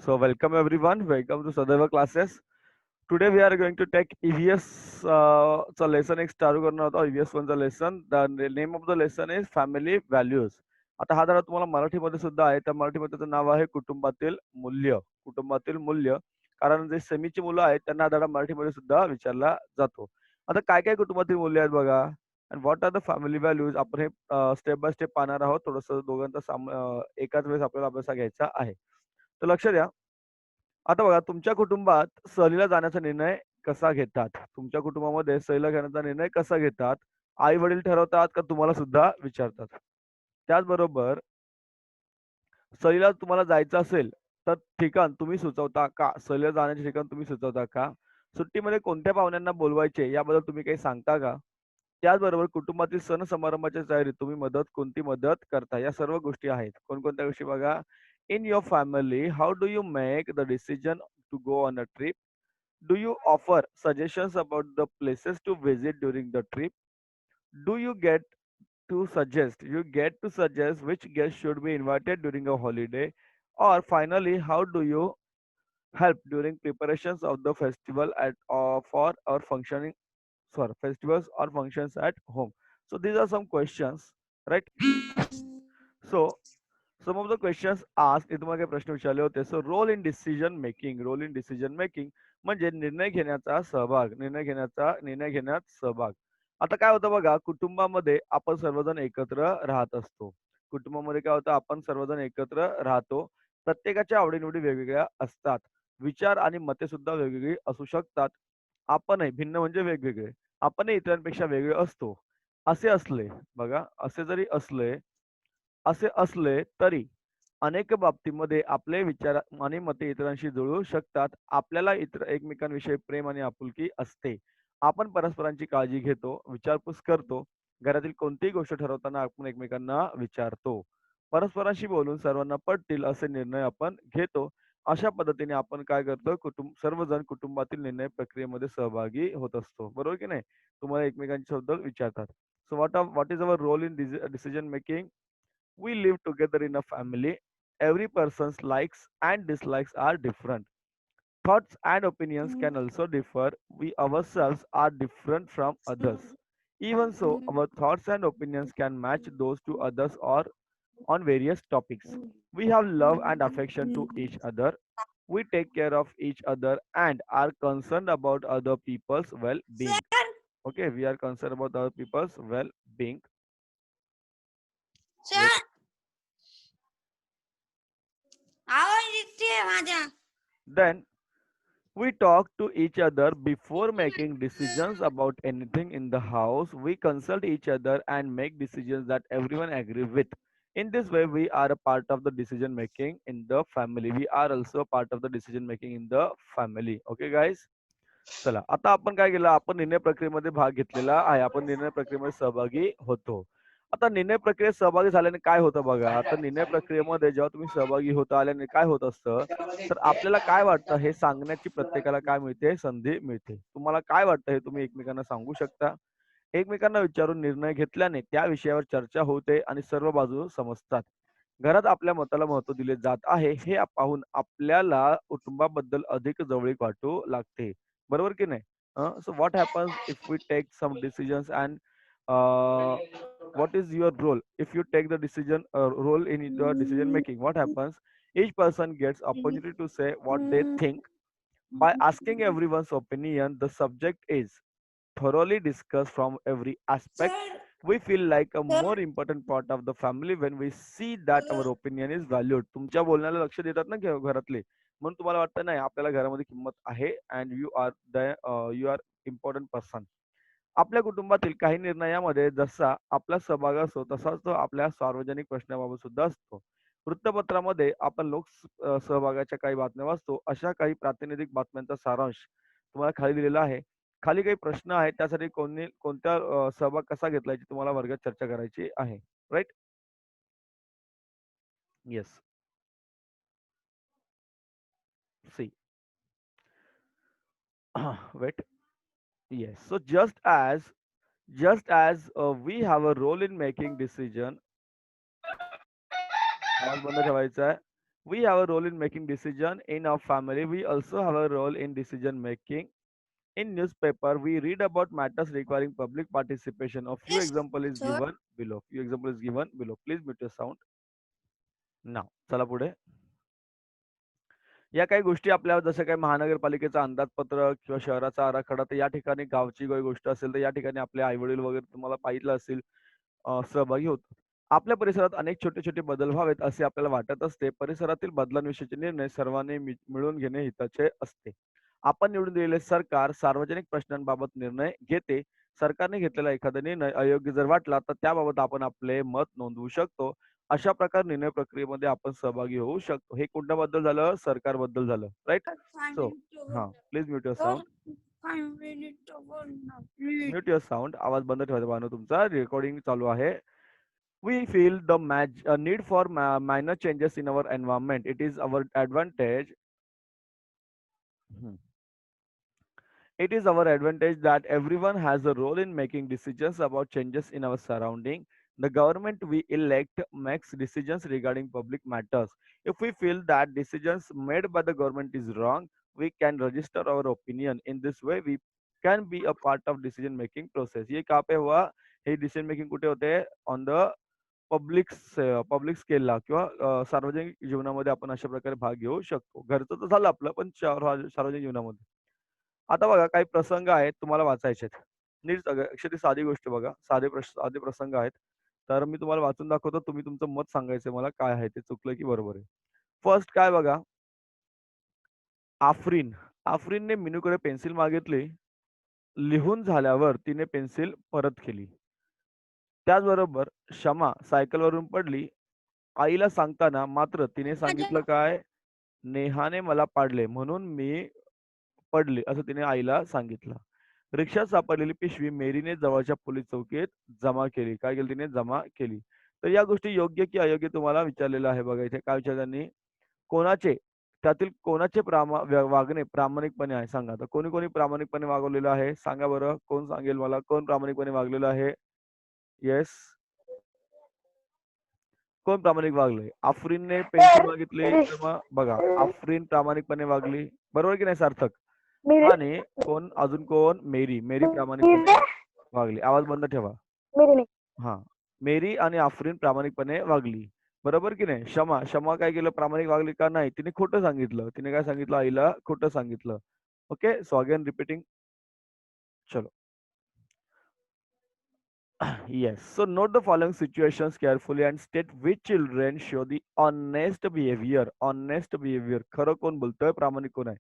So welcome everyone. Welcome to Sadaiva classes. Today we are going to take EVS चा lesson एक start करणार होता. EVS 1 चा lesson. The name of the lesson is family values. आता हा धडा तुम्हाला मराठीमध्ये सुद्धा आहे. त्या मराठीमध्ये त्याचं नाव आहे कुटुंबातील मूल्य. कुटुंबातील मूल्य. कारण जे सेमीची मुलं आहेत त्यांना हा धडा मराठीमध्ये सुद्धा विचारला जातो. आता काय काय कुटुंबातील मूल्य आहेत बघा. And what are the family values आपण हे स्टेप बाय स्टेप पाहणार आहोत. थोडंसं दोघांचा एकाच वेळेस आपल्याला अभ्यास घ्यायचा आहे. तर लक्ष द्या. आता बघा तुमच्या कुटुंबात सहलीला जाण्याचा निर्णय कसा घेतात? तुमच्या कुटुंबामध्ये सहलीला घेण्याचा निर्णय कसा घेतात? आई-वडील ठरवतात का तुम्हाला सुद्धा विचारतात? त्याचबरोबर सहलीला तुम्हाला जायचं असेल, तर ठिकाण तुम्ही सुचवता का? सहलीला जाण्याचे ठिकाण तुम्ही सुचवता का? सुट्टीमध्ये कोणत्या पाहुण्यांना बोलवायचे याबद्दल तुम्ही काही सांगता का? त्याचबरोबर कुटुंबातील सण समारंभाच्या तयारीत तुम्ही कोणती मदत करता? या सर्व गोष्टी आहेत. कोणकोणत्या गोष्टी बघा. In your family, how do you make the decision to go on a trip? Do you offer suggestions about the places to visit during the trip? Do you get to suggest which guests should be invited during a holiday? Or finally, how do you help during preparations of the festival for or functioning sorry festivals or functions at home? So these are some questions, right? So some of the questions asked हे तुम्हाला काही प्रश्न विचारले होते. So role in decision making म्हणजे निर्णय घेण्यात सहभाग. आता काय होतं बघा, कुटुंबामध्ये आपण सर्वजण एकत्र राहत असतो. कुटुंबामध्ये काय होतं, आपण सर्वजण एकत्र राहतो. प्रत्येकाच्या आवडीनिवडी वेगवेगळ्या असतात. विचार आणि मते सुद्धा वेगवेगळी असू शकतात. आपणही भिन्न म्हणजे वेगवेगळे. आपणही इतरांपेक्षा वेगळे असतो. असे असले बघा, असे असले तरी अनेक बाबतीमध्ये आपले विचार आणि मते इतरांशी जुळू शकतात. आपल्याला इतर एकमेकांविषयी प्रेम आणि आपुलकी असते. आपण परस्परांची काळजी घेतो, विचारपूस करतो. घरातील कोणतीही गोष्ट ठरवताना आपण एकमेकांना विचारतो. परस्परांशी बोलून सर्वांना पटतील असे निर्णय आपण घेतो. अशा पद्धतीने आपण काय करतो, सर्वजण कुटुंबातील निर्णय प्रक्रियेमध्ये सहभागी होत असतो. बरोबर की नाही? तुम्हाला एकमेकांच्याबद्दल विचारतात. So what is our role in decision making? We live together in a family. Every person's likes and dislikes are different. Thoughts and opinions can also differ. We ourselves are different from others. Even so, our thoughts and opinions can match those to others or on various topics. We have love and affection to each other. We take care of each other and are concerned about other people's well being. Okay, we are concerned about other people's well being. Wait. Sir आवाज येते माझा. Then we talk to each other before making decisions about anything in the house. We consult each other and make decisions that everyone agree with. In this way, we are a part of the decision making in the family. We are also a part of the decision making in the family. Okay, guys? चला आता आपण काय केलं आपण निर्णय प्रक्रियेमध्ये भाग घेतलेला आहे आपण निर्णय प्रक्रियेमध्ये सहभागी होतो आता निर्णय प्रक्रियेत सहभागी झाल्याने काय होतं बघा आता निर्णय प्रक्रियेमध्ये जेव्हा तुम्ही सहभागी होता आल्याने काय होत असतं तर आपल्याला काय वाटतं हे सांगण्याची प्रत्येकाला काय मिळते संधी मिळते तुम्हाला काय वाटतं हे तुम्ही एकमेकांना सांगू शकता एकमेकांना विचारून निर्णय घेतल्याने त्या विषयावर चर्चा होते आणि सर्व बाजू समजतात घरात आपल्या मताला महत्त्व दिले जात आहे हे पाहून आपल्याला कुटुंबाबद्दल अधिक जवळीक वाटू लागते बरोबर की नाही so what happens if we take some decisions and what is your role if you take the decision role in the decision making what happens each person gets opportunity to say what they think by asking everyone's opinion the subject is thoroughly discussed from every aspect. Sir We feel like a more important part of the family when we see that our opinion is valued. तुमच्या बोलण्याला लक्ष देतात ना घरातले म्हणून तुम्हाला वाटतं नाही आपल्याला घरामध्ये किंमत आहे and you are important person आपल्या कुटुंबातील काही निर्णयामध्ये जसा आपला सहभाग असतो तसाच तो आपल्या सार्वजनिक प्रश्नाबाबत सुद्धा असतो वृत्तपत्रामध्ये आपण सहभागाच्या काही बातम्या वाचतो अशा काही प्रातिनिधिक बातम्यांचा सारांश तुम्हाला खाली दिलेला आहे खाली काही प्रश्न आहेत त्यासाठी कोणत्या सहभाग कसा घेतला याची तुम्हाला वर्गात चर्चा करायची आहे right yes see wait yes so just as we have a role in making decision आवाज बंद ठेवायचा आहे We have a role in making decision in our family. We also have a role in decision making. In newspaper, we read about matters requiring public participation. A few Yes, example is sir. given below. Few example is given below. Please mute your sound. Now, चला पुढे. या काही गोष्टी आपल्या जसं काही महानगरपालिकेचं अंदाजपत्रक किंवा शहराचा आराखडा, तर या ठिकाणी गावची काही गोष्ट असेल, तर या ठिकाणी आपले आई-वडील वगैरे तुम्हाला पाहिलं असेल सहभागी होतात. आपल्या परिसरात अनेक छोटे-छोटे बदल व्हावेत असे आपल्याला वाटत असते. परिसरातील बदलांविषयीचे निर्णय सर्वांनी मिळून घेणे हिताचे असते. आपण निवडून दिलेले सरकार सार्वजनिक प्रश्नांबाबत निर्णय घेते. सरकारने घेतलेला एखादा निर्णय अयोग्य जर वाटला, तर त्याबाबत आपण आपले मत नोंदवू शकतो. अशा प्रकारे निर्णय प्रक्रियेमध्ये आपण सहभागी होऊ शकतो. हे कोणाबद्दल झालं? सरकारबद्दल झालं. राइट? सो हां, please mute your sound. Please. Mute your sound. आवाज बंद ठेवायचा बानो तुमचा. रेकॉर्डिंग चालू आहे. We feel the need for minor changes in our environment. It is our advantage. Hmm. It is our advantage that everyone has a role in making decisions about changes in our surrounding. The government we elect makes decisions regarding public matters. If we feel that decisions made by the government is wrong, we can register our opinion. In this way, we can be a part of decision making process. ये कहाँ पे हुआ? हे decision making कुठे होते? On the public स्केलला किंवा सार्वजनिक जीवनामध्ये आपण अशा प्रकारे भाग घेऊ शकतो. घरचं तर झालं आपलं, पण सार्वजनिक जीवनामध्ये. आता बघा काही प्रसंग आहेत तुम्हाला वाचायचे आहेत. नीट सगळं अक्षरशः साधी गोष्ट बघा. साधे प्रसंग आहेत. तर मी तुम्हाला वाचून दाखवतो. तुम्ही तुमचं मत सांगायचंय मला काय आहे ते चुकलं की बरोबर आहे. फर्स्ट काय बघा, आफरीन. आफरीनने मीनूकडे पेन्सिल मागितली. लिहून झाल्यावर तिने पेन्सिल परत केली. त्याचबरोबर शमा सायकलवरून पडली. आईला सांगताना मात्र तिने सांगितलं काय? नेहाने मला पाडले म्हणून मी पडले, असं तिने आईला सांगितलं. रिक्षात सापडलेली पिशवी मेरीने जवळच्या पोलीस चौकीत जमा केली. काय केली तिने? जमा केली. तर या गोष्टी योग्य की अयोग्य तुम्हाला विचारलेलं आहे बघा इथे. काय विचारलं त्यांनी? कोणाचे त्यातील कोणाचे वागणे प्रामाणिकपणे आहे सांगा. तर कोणी-कोणी प्रामाणिकपणे वागवलेलं आहे? सांगा बरं. कोण सांगेल मला? कोण प्रामाणिकपणे वागलेलं आहे? येस. कोण प्रामाणिक वागले? आफरीनने पेन्सिल मागितली, तर मग बघा आफरीन प्रामाणिकपणे वागली. बरोबर की नाही सार्थक? आणि कोण अजून कोण? मेरी. मेरी प्रामाणिकपणे वागली. आवाज बंद ठेवा. हां. मेरी आणि आफरीन प्रामाणिकपणे वागली. बरोबर की नाही? शमा काय केलं? प्रामाणिक वागली का? नाही. तिने खोटं सांगितलं. तिने काय सांगितलं? आईला खोटं सांगितलं. ओके. So again repeating. चलो. Yes. So note the following situations carefully and state which children show the honest behavior. Honest behavior. खरं कोण बोलतोय? प्रामाणिक कोण आहे?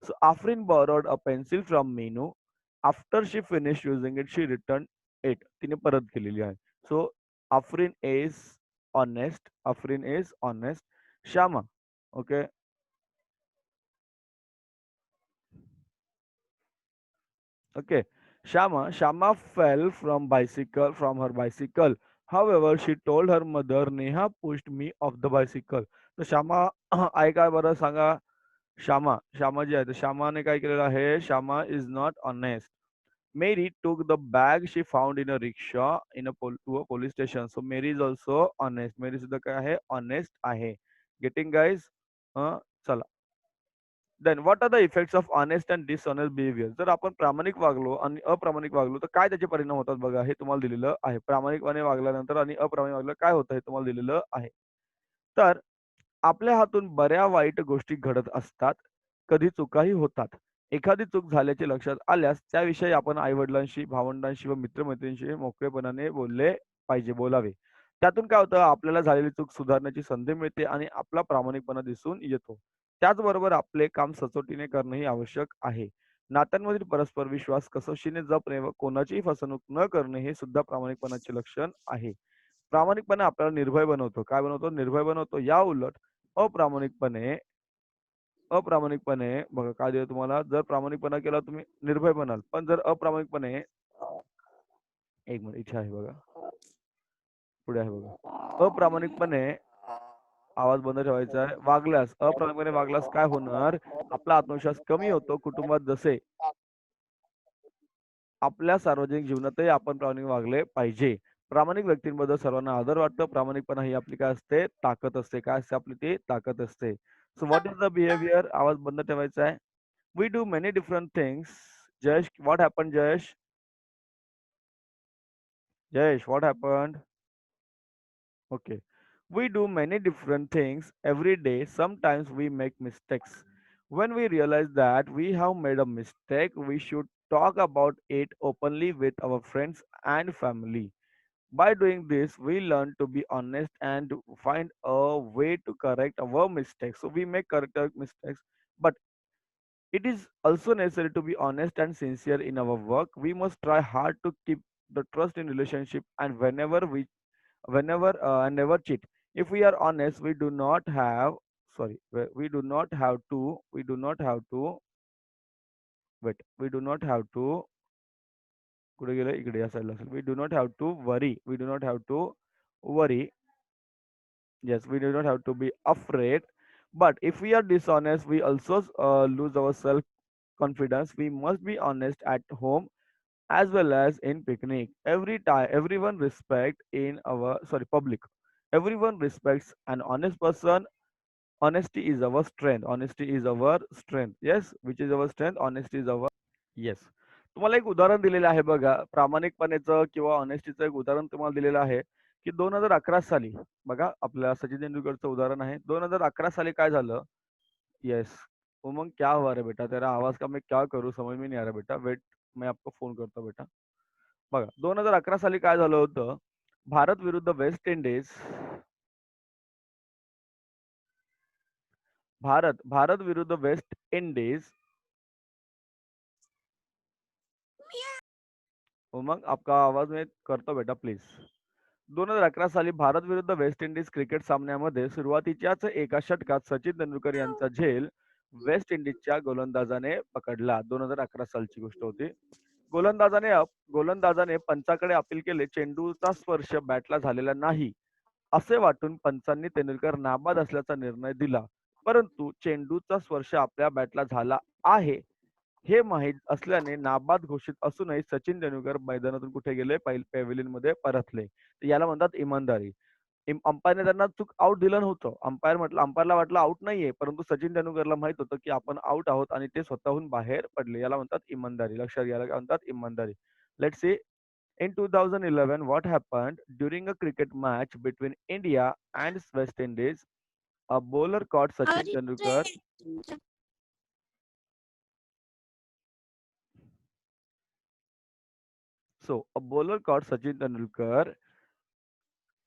So Afrin borrowed a pencil from Meenu. After she finished using it, she returned it. तिने परत केलेली आहे. So Afrin is honest. Afrin is honest. Shama. Okay. Okay. Shama fell from her bicycle. However, she told her mother, Neha pushed me off the bicycle. तर श्यामा आहे काय बरं सांगा? श्यामा जी आहे, तर श्यामाने काय केलेलं आहे? Shyama is not honest. Mary took the bag she found in a rickshaw to a police station. So Mary is also honest. Mary सुद्धा काय आहे? Honest आहे. Getting guys? चला. Then what are the effects of honest and dishonest behaviour. जर आपण प्रामाणिक वागलो आणि अप्रामाणिक वागलो तर काय त्याचे परिणाम होतात बघा. हे तुम्हाला दिलेलं आहे. प्रामाणिकपणे वागल्यानंतर आणि अप्रामाणिक वागलं काय होतं हे तुम्हाला दिलेलं आहे. तर आपल्या हातून बऱ्या वाईट गोष्टी घडत असतात. कधी चुकाही होतात. एखादी चूक झाल्याचे लक्षात आल्यास त्याविषयी आपण आई-वडिलांशी, भावंडांशी व मित्र-मैत्रिणींशी मोकळेपणाने बोलावे. त्यातून काय होतं आपल्याला झालेली चूक सुधारण्याची संधी मिळते आणि आपला प्रामाणिकपणा दिसून येतो. त्याचबरोबर आपले काम सचोटीने करणेही आवश्यक आहे. नात्यांमधील परस्पर विश्वास कसोशीने जपणे व कोणाचीही फसवणूक न करणे हे सुद्धा प्रामाणिकपणाचे लक्षण आहे. प्रामाणिकपणा आपल्याला निर्भय बनवतो. काय बनवतो? निर्भय बनवतो. या उलट अप्रामाणिकपणे अप्रामाणिकपणे बघा काय दिलं तुम्हाला? जर प्रामाणिकपणा केला तुम्ही निर्भय बनाल. पण जर अप्रामाणिकपणे एक मिनिट इथे आहे बघा. पुढे आहे बघा. अप्रामाणिकपणे आवाज बंद ठेवायचा आहे. अप्रामाणिकपणे वागल्यास काय होणार? आपला आत्मविश्वास कमी होतो. कुटुंबात जसे आपल्या सार्वजनिक जीवनातही आपण प्रामाणिक वागले पाहिजे. प्रामाणिक व्यक्तींबद्दल सर्वांना आदर वाटतो. प्रामाणिकपणा ही आपली काय असते? ताकद असते. काय असते आपली ती ताकद असते. So what is the behaviour? आवाज बंद ठेवायचा आहे. We do many different things. Jayesh, what happen Jayesh? Jayesh, what happened? Okay. We do many different things every day. Sometimes we make mistakes. When we realize that we have made a mistake, we should talk about it openly with our friends and family. By doing this, we learn to be honest and find a way to correct our mistakes. So we make correct our mistakes, but it is also necessary to be honest and sincere in our work. We must try hard to keep the trust in relationship, and whenever and never cheat. If we are honest, we do not have sorry we do not have to wait we do not have to कुठे गेलं इकडे या साईडला असेल. We do not have to worry. We do not have to worry. Yes, we do not have to be afraid. But if we are dishonest, we also lose our self confidence. We must be honest at home as well as in picnic. Every time, everyone respect in our sorry public. Everyone respects an honest person. Honesty is our strength. Honesty is our strength. Yes, which is our strength? Honesty is our yes. तुम्हाला एक उदाहरण दिलेलं आहे बघा. प्रामाणिकपणेचं किंवा ऑनेस्टीचं एक उदाहरण तुम्हाला दिलेलं आहे, की 2011 साली बघा आपल्या सचिन तेंडुलकरचं उदाहरण आहे. 2011 साली काय झालं? येस. उमंग क्या हुआ रे बेटा? तेरा आवाज का मैं क्या करूँ समझ में नहीं आ रहा बेटा. वेट मैं आपको फोन करतो बेटा. बघा 2011 साली काय झालं होतं? भारत विरुद्ध वेस्ट इंडिज भारत विरुद्ध वेस्ट इंडीज. उमंग आपका आवाज मैं करतो बेटा प्लीज. 2011 साली भारत विरुद्ध वेस्ट इंडिज क्रिकेट सामन्यामध्ये सुरुवातीच्याच एका षटकात सचिन तेंडुलकर यांचा झेल वेस्ट इंडिजच्या गोलंदाजाने पकडला. 2011 सालची गोष्ट होती. गोलंदाजाने पंचाकडे अपील केले. चेंडूचा स्पर्श बॅटला झालेला नाही असे वाटून पंचांनी तेंडुलकर नाबाद असल्याचा निर्णय दिला. परंतु चेंडूचा स्पर्श आपल्या बॅटला झाला आहे हे माहीत असल्याने नाबाद घोषित असूनही सचिन तेंडुलकर मैदानातून कुठे गेले? पॅव्हिलियन मध्ये परतले. तर याला म्हणतात इमानदारी. अंपायरने त्यांना चूक आउट दिलं नव्हतं. अंपायरला वाटलं आउट नाहीये, परंतु सचिन तेंडुलकरला माहित होतं की आपण आउट आहोत आणि ते स्वतःहून बाहेर पडले. याला म्हणतात इमानदारी. लक्षात घ्या, याला काय म्हणतात? इमानदारी. Let's see. In 2011, what happened during a cricket match between India and West Indies? A bowler caught Sachin आवाज Tendulkar. येतोय तुमचा. So, a bowler caught Sachin Tendulkar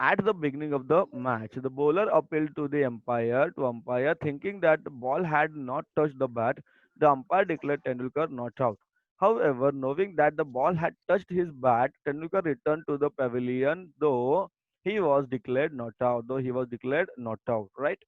at the beginning of the match. The bowler appealed to the umpire, thinking that the ball had not touched the bat. The umpire declared Tendulkar not out. However, knowing that the ball had touched his bat, Tendulkar returned to the pavilion, though he was declared not out. Right?